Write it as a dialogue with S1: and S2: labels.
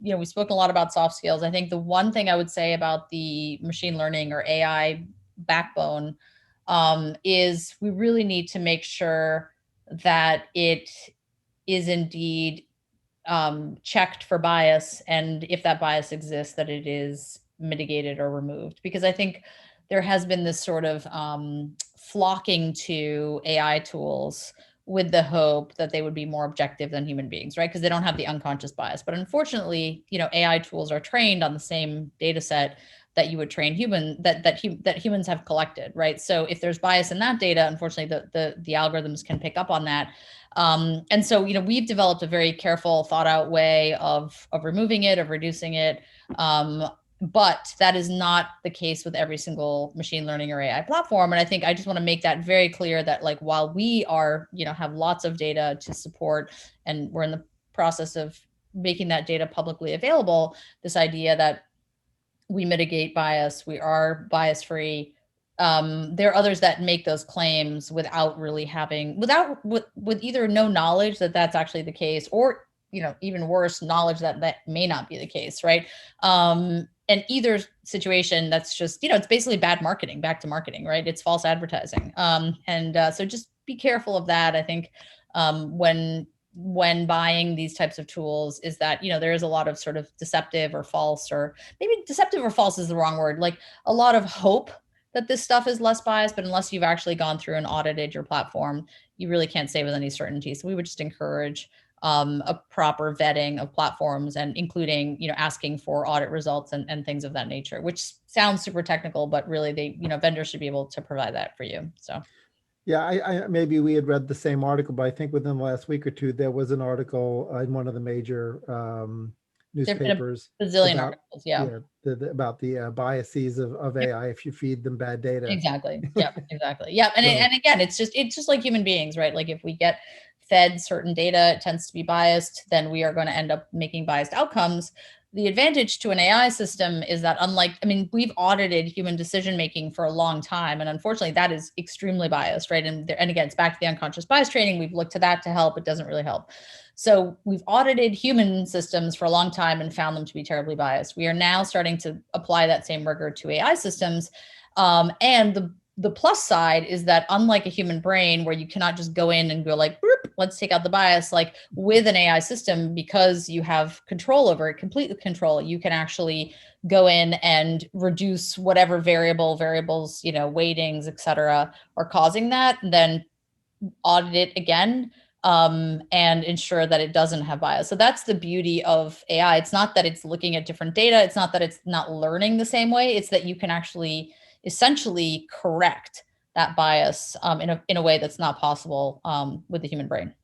S1: we've spoken a lot about soft skills. I think the one thing I would say about the machine learning or AI backbone is we really need to make sure that it is indeed checked for bias, and if that bias exists, that it is mitigated or removed. Because I think there has been this sort of flocking to AI tools with the hope that they would be more objective than human beings, right? Because they don't have the unconscious bias. But unfortunately, AI tools are trained on the same data set that you would train that humans have collected, right? So if there's bias in that data, unfortunately, the algorithms can pick up on that. And so, we've developed a very careful, thought out way of removing it, of reducing it. But that is not the case with every single machine learning or AI platform. And I think I just want to make that very clear that, like, while we are, have lots of data to support, and we're in the process of making that data publicly available, this idea that we mitigate bias, we are bias free. There are others that make those claims without really having, with either no knowledge that that's actually the case, or even worse, knowledge that that may not be the case, right? And either situation, that's just it's basically bad marketing, back to marketing, right? It's false advertising. So just be careful of that. I think when buying these types of tools, is that there is a lot of sort of deceptive or false, or maybe deceptive or false is the wrong word, like a lot of hope that this stuff is less biased, but unless you've actually gone through and audited your platform, you really can't say with any certainty. So we would just encourage a proper vetting of platforms, and including asking for audit results and things of that nature, which sounds super technical, but really they vendors should be able to provide that for you. So
S2: yeah, I maybe we had read the same article, but I think within the last week or two, there was an article in one of the major newspapers
S1: bazillion
S2: about
S1: articles. Yeah.
S2: about the biases of AI if you feed them bad data.
S1: Exactly. Yep. Exactly. Yep. And again, it's just like human beings, right? Like if we get fed certain data, it tends to be biased, then we are going to end up making biased outcomes. The advantage to an AI system is that, we've audited human decision making for a long time, and unfortunately that is extremely biased, right? And again, it's back to the unconscious bias training. We've looked to that to help. It doesn't really help. So we've audited human systems for a long time and found them to be terribly biased. We are now starting to apply that same rigor to AI systems. And the plus side is that, unlike a human brain where you cannot just go in and go like, let's take out the bias, like with an AI system, because you have control over it, complete control, you can actually go in and reduce whatever variables, weightings, et cetera, are causing that, and then audit it again, and ensure that it doesn't have bias. So that's the beauty of AI. It's not that it's looking at different data. It's not that it's not learning the same way. It's that you can actually essentially correct that bias in a way that's not possible with the human brain.